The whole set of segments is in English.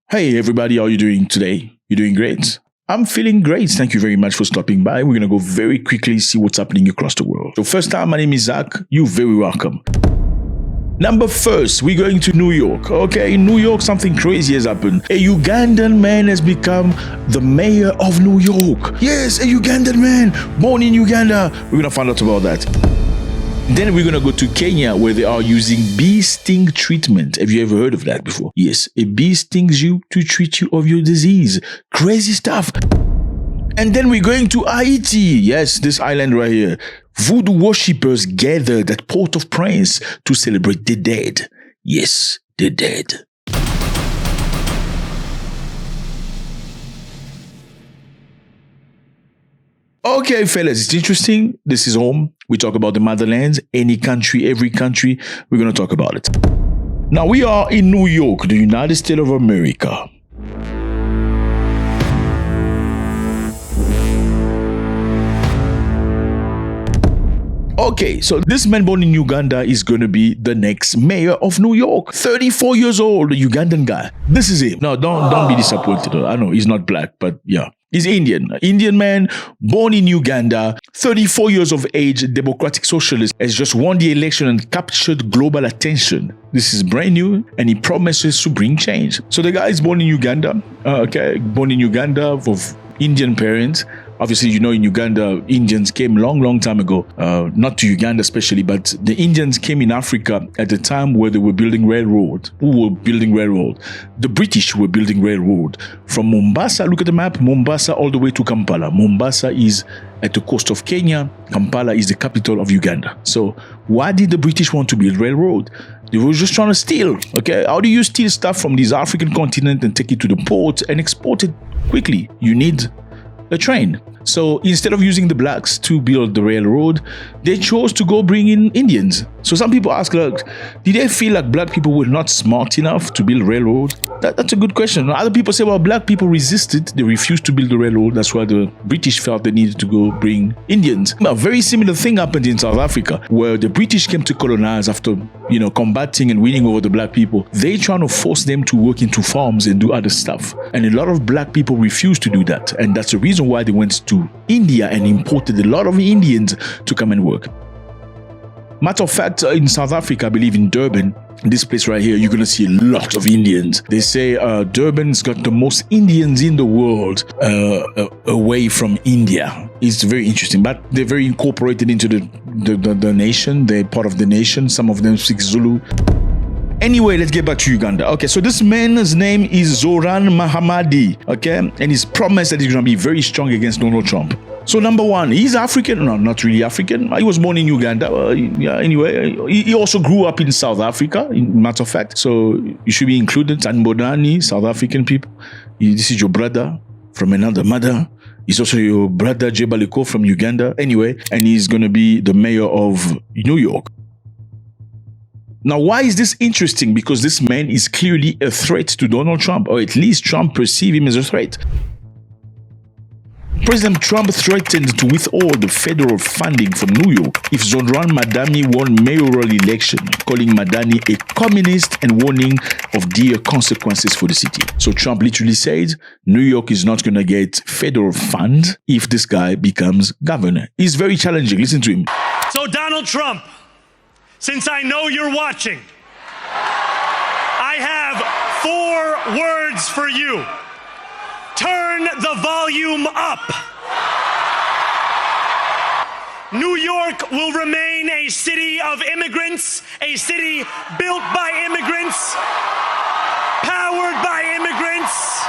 Hey everybody, how are you doing today? You doing great? I'm feeling great. Thank you very much for stopping by. We're going to go very quickly see what's happening across the world. So first time, my name is Zack. You're very welcome. Number first, we're going to New York. Okay, in New York, something crazy has happened. A Ugandan man has become the mayor of New York. Yes, a Ugandan man born in Uganda. We're going to find out about that. Then we're going to go to Kenya, where they are using bee sting treatment. Have you ever heard of that before? Yes, a bee stings you to treat you of your disease. Crazy stuff. And then we're going to Haiti. Yes, this island right here. Voodoo worshippers gathered at Port-au-Prince to celebrate the dead. Yes, the dead. Okay, fellas, it's interesting. This is home. We talk about the motherlands, any country, every country. We're going to talk about it. Now, we are in New York, the United States of America. Okay, so this man born in Uganda is going to be the next mayor of New York. 34 years old, a Ugandan guy. This is him. No, don't be disappointed. I know he's not black, but yeah. He's Indian. Indian man, born in Uganda, 34 years of age, democratic socialist, has just won the election and captured global attention. This is brand new, and he promises to bring change. So the guy is born in Uganda, born in Uganda of Indian parents. Obviously, you know, in Uganda, Indians came long time ago, not to Uganda especially, but the Indians came in Africa at the time where they were building railroad. Who were building railroad? The British were building railroad. From Mombasa, look at the map, Mombasa all the way to Kampala. Mombasa is at the coast of Kenya. Kampala is the capital of Uganda. So why did the British want to build railroad? They were just trying to steal, okay? How do you steal stuff from this African continent and take it to the port and export it quickly? You need a train. So instead of using the blacks to build the railroad, they chose to go bring in Indians. So some people ask, like, did they feel like black people were not smart enough to build railroad? That's a good question. Other people say, well, black people resisted. They refused to build the railroad. That's why the British felt they needed to go bring Indians. A very similar thing happened in South Africa, where the British came to colonize after, combating and winning over the black people. They trying to force them to work into farms and do other stuff. And a lot of black people refused to do that. And that's the reason why they went to India and imported a lot of Indians to come and work. Matter of fact, in South Africa, I believe in Durban, this place right here, you're going to see a lot of Indians. They say Durban's got the most Indians in the world away from India. It's very interesting, but they're very incorporated into the nation. They're part of the nation. Some of them speak Zulu. Anyway, let's get back to Uganda. Okay, so this man's name is Zoran Mahamadi, okay? And he's promised that he's going to be very strong against Donald Trump. So number one, he's African. No, not really African. He was born in Uganda. Anyway, he also grew up in South Africa, in matter of fact. So you should be included. Sanbonani, South African people. This is your brother from another mother. He's also your brother Jebaliko from Uganda. Anyway, and he's going to be the mayor of New York. Now, why is this interesting? Because this man is clearly a threat to Donald Trump, or at least Trump perceives him as a threat. President Trump threatened to withhold the federal funding from New York if Zoran Madani won mayoral election, calling Madani a communist and warning of dire consequences for the city. So Trump literally said, New York is not going to get federal funds if this guy becomes governor. It's very challenging. Listen to him. So Donald Trump, since I know you're watching, I have 4 words for you. Turn the volume up. New York will remain a city of immigrants, a city built by immigrants, powered by immigrants,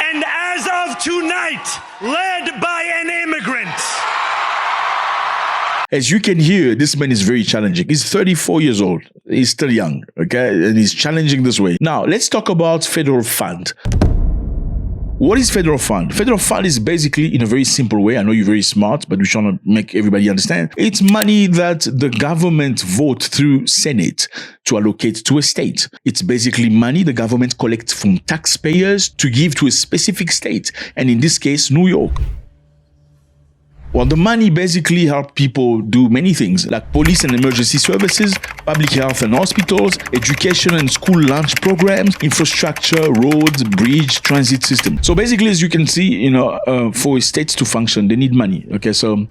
and as of tonight, led by an immigrant. As you can hear, this man is very challenging. He's 34 years old. He's still young, okay? And he's challenging this way. Now, let's talk about federal fund. What is federal fund? Federal fund is basically, in a very simple way, I know you're very smart, but we're trying to make everybody understand. It's money that the government votes through Senate to allocate to a state. It's basically money the government collects from taxpayers to give to a specific state. And in this case, New York. Well, the money basically help people do many things, like police and emergency services, public health and hospitals, education and school lunch programs, infrastructure, roads, bridge, transit system. So basically, as you can see, for states to function, they need money. Okay, so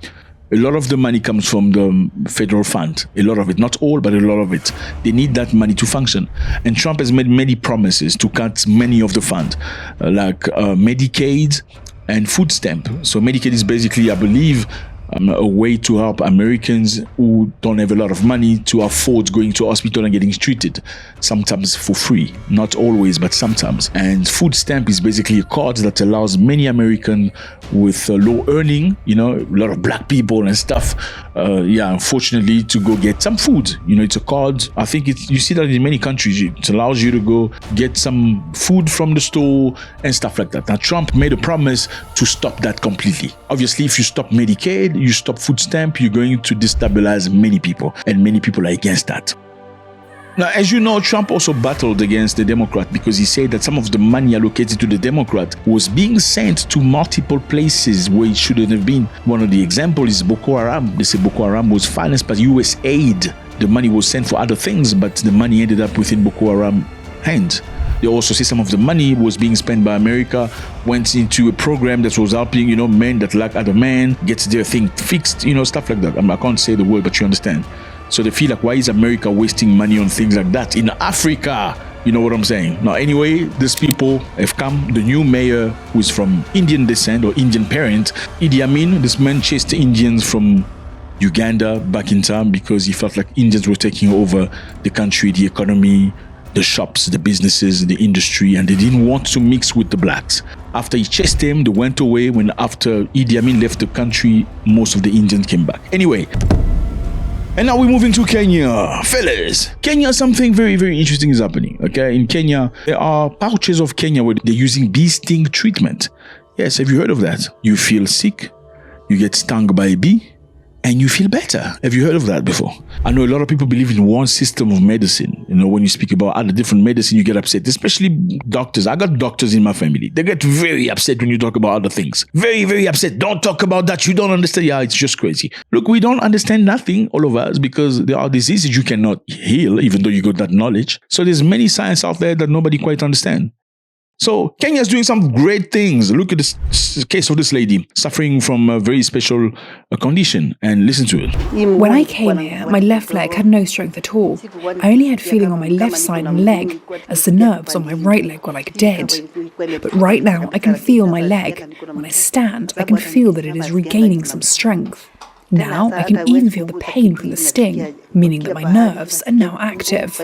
a lot of the money comes from the federal fund. A lot of it, not all, but a lot of it. They need that money to function. And Trump has made many promises to cut many of the fund, like Medicaid and food stamp. So Medicaid is basically, I believe, a way to help Americans who don't have a lot of money to afford going to hospital and getting treated, sometimes for free, not always, but sometimes. And food stamp is basically a card that allows many Americans with low earning, a lot of black people and stuff, unfortunately, to go get some food. It's a card. I think you see that in many countries. It allows you to go get some food from the store and stuff like that. Now, Trump made a promise to stop that completely. Obviously, if you stop Medicaid, you stop food stamp, you're going to destabilize many people, and many people are against that. Now, as you know, Trump also battled against the Democrat because he said that some of the money allocated to the Democrat was being sent to multiple places where it shouldn't have been. One of the examples is Boko Haram. They say Boko Haram was financed by US aid. The money was sent for other things, but the money ended up within Boko Haram hands. They also say some of the money was being spent by America, went into a program that was helping, men that lack other men, gets their thing fixed, stuff like that. I can't say the word, but you understand. So they feel like, why is America wasting money on things like that in Africa? You know what I'm saying? Now, anyway, these people have come. The new mayor, who is from Indian descent or Indian parent, Idi Amin, this man chased Indians from Uganda back in time because he felt like Indians were taking over the country, the economy, the shops, the businesses, the industry, and they didn't want to mix with the blacks. After he chased them, they went away. When after Idi Amin left the country, most of the Indians came back. Anyway, and now we're moving to Kenya. Fellas, Kenya, something very, very interesting is happening. Okay, in Kenya, there are pouches of Kenya where they're using bee sting treatment. Yes, have you heard of that? You feel sick, you get stung by a bee, and you feel better. Have you heard of that before? I know a lot of people believe in one system of medicine. When you speak about other different medicine, you get upset, especially doctors. I got doctors in my family. They get very upset when you talk about other things. Very, very upset. Don't talk about that. You don't understand. Yeah, it's just crazy. Look, we don't understand nothing, all of us, because there are diseases you cannot heal, even though you got that knowledge. So there's many science out there that nobody quite understands. So Kenya is doing some great things. Look at this case of this lady suffering from a very special condition, and listen to it. When I came here, my left leg had no strength at all. I only had feeling on my left side and leg, as the nerves on my right leg were like dead. But right now, I can feel my leg. When I stand, I can feel that it is regaining some strength. Now I can even feel the pain from the sting, meaning that my nerves are now active.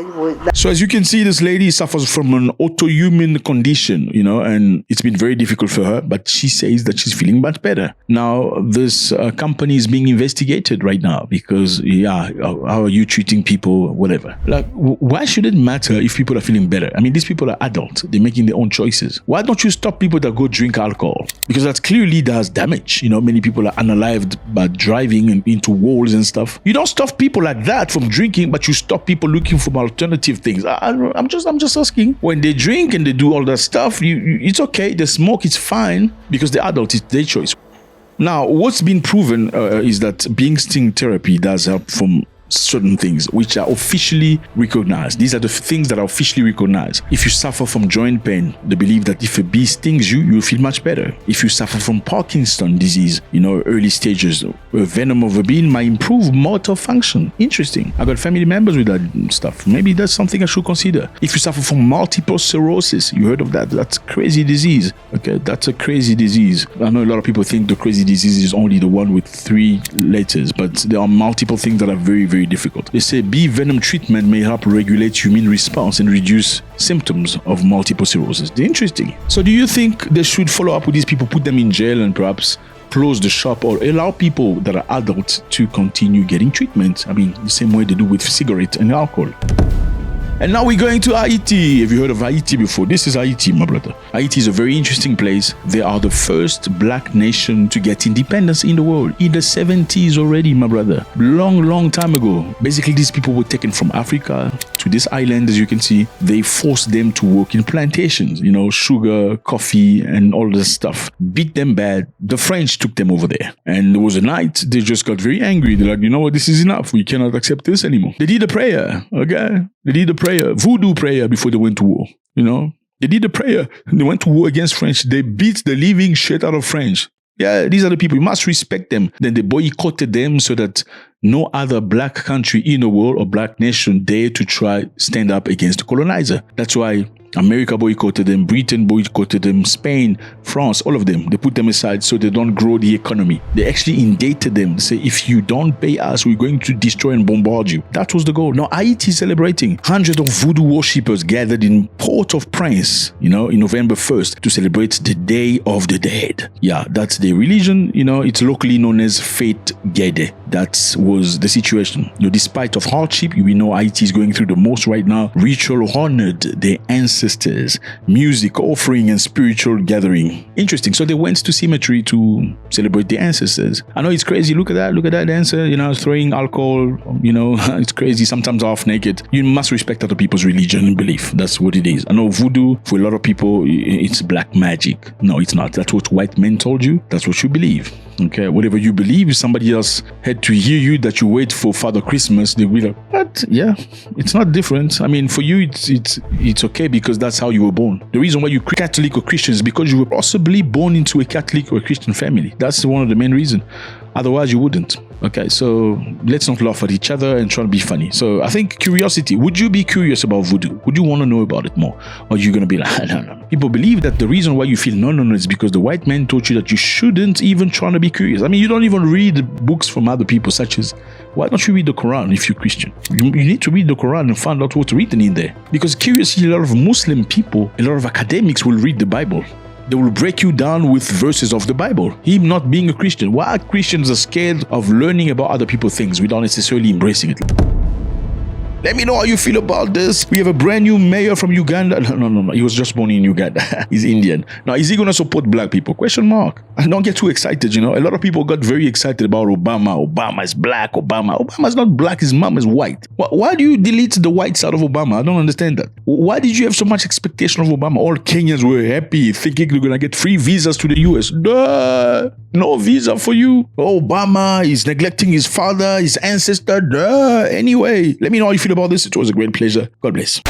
So as you can see, this lady suffers from an autoimmune condition, and it's been very difficult for her, but she says that she's feeling much better. Now, this company is being investigated right now because, how are you treating people, whatever. Like, why should it matter if people are feeling better? I mean, these people are adults. They're making their own choices. Why don't you stop people that go drink alcohol? Because that clearly does damage. Many people are unalived by driving and into walls and stuff. You don't stop people like that from drinking, but you stop people looking for alternative things. I'm just asking. When they drink and they do all that stuff, it's okay. They smoke, it's fine, because the adult, it's their choice. Now, what's been proven is that bee sting therapy does help from certain things which are officially recognized. These are the things that are officially recognized. If you suffer from joint pain, they believe that if a bee stings you, you'll feel much better. If you suffer from Parkinson's disease, early stages, a venom of a bee might improve motor function. Interesting. I got family members with that stuff. Maybe that's something I should consider. If you suffer from multiple sclerosis, you heard of that? That's a crazy disease. Okay, that's a crazy disease. I know a lot of people think the crazy disease is only the one with 3 letters, but there are multiple things that are very, very difficult. They say bee venom treatment may help regulate immune response and reduce symptoms of multiple sclerosis. Interesting. So do you think they should follow up with these people, put them in jail, and perhaps close the shop, or allow people that are adults to continue getting treatment? I mean, the same way they do with cigarette and alcohol. And now we're going to Haiti. Have you heard of Haiti before? This is Haiti, my brother. Haiti is a very interesting place. They are the first black nation to get independence in the world. In the 70s already, my brother. Long time ago. Basically, these people were taken from Africa to this island, as you can see. They forced them to work in plantations, sugar, coffee, and all this stuff. Beat them bad. The French took them over there. And there was a night, they just got very angry. They're like, you know what, this is enough. We cannot accept this anymore. They did a prayer, okay? They did a prayer, voodoo prayer before they went to war, They did a prayer. They went to war against French. They beat the living shit out of French. Yeah, these are the people. You must respect them. Then they boycotted them so that no other black country in the world or black nation dare to try stand up against the colonizer. That's why America boycotted them, Britain boycotted them, Spain, France, all of them. They put them aside so they don't grow the economy. They actually indicted them. They say, if you don't pay us, we're going to destroy and bombard you. That was the goal. Now, Haiti is celebrating. Hundreds of voodoo worshippers gathered in Port-au-Prince, in November 1st to celebrate the Day of the Dead. Yeah, that's their religion. It's locally known as Fete Gede. That was the situation. Despite of hardship, we know Haiti is going through the most right now. Ritual honored their ancestors, music, offering, and spiritual gathering. Interesting. So they went to cemetery to celebrate the ancestors. I know it's crazy. Look at that dancer, throwing alcohol, it's crazy. Sometimes half naked. You must respect other people's religion and belief. That's what it is. I know voodoo, for a lot of people, it's black magic. No, it's not. That's what white men told you. That's what you believe. Okay, whatever you believe, if somebody else had to hear you that you wait for Father Christmas, they'll be like, what? Yeah, it's not different. I mean, for you, it's okay because that's how you were born. The reason why you're Catholic or Christian is because you were possibly born into a Catholic or a Christian family. That's one of the main reasons. Otherwise, you wouldn't. Okay, so let's not laugh at each other and try to be funny. So I think curiosity. Would you be curious about voodoo? Would you want to know about it more? Or are you going to be like, no. People believe that the reason why you feel no is because the white man taught you that you shouldn't even try to be curious. I mean, you don't even read books from other people, such as, why don't you read the Quran if you're Christian? You need to read the Quran and find out what's written in there. Because curiously, a lot of Muslim people, a lot of academics will read the Bible. They will break you down with verses of the Bible. Him not being a Christian. Why Christians are scared of learning about other people's things without necessarily embracing it? Let me know how you feel about this. We have a brand new mayor from Uganda. No. He was just born in Uganda. He's Indian. Now, is he going to support black people? Question mark. And don't get too excited, A lot of people got very excited about Obama. Obama is black. Obama is not black. His mom is white. Why do you delete the white side of Obama? I don't understand that. Why did you have so much expectation of Obama? All Kenyans were happy, thinking they're going to get free visas to the US. Duh. No visa for you. Obama is neglecting his father, his ancestor. Duh. Anyway, let me know how you feel about this. It was a great pleasure. God bless.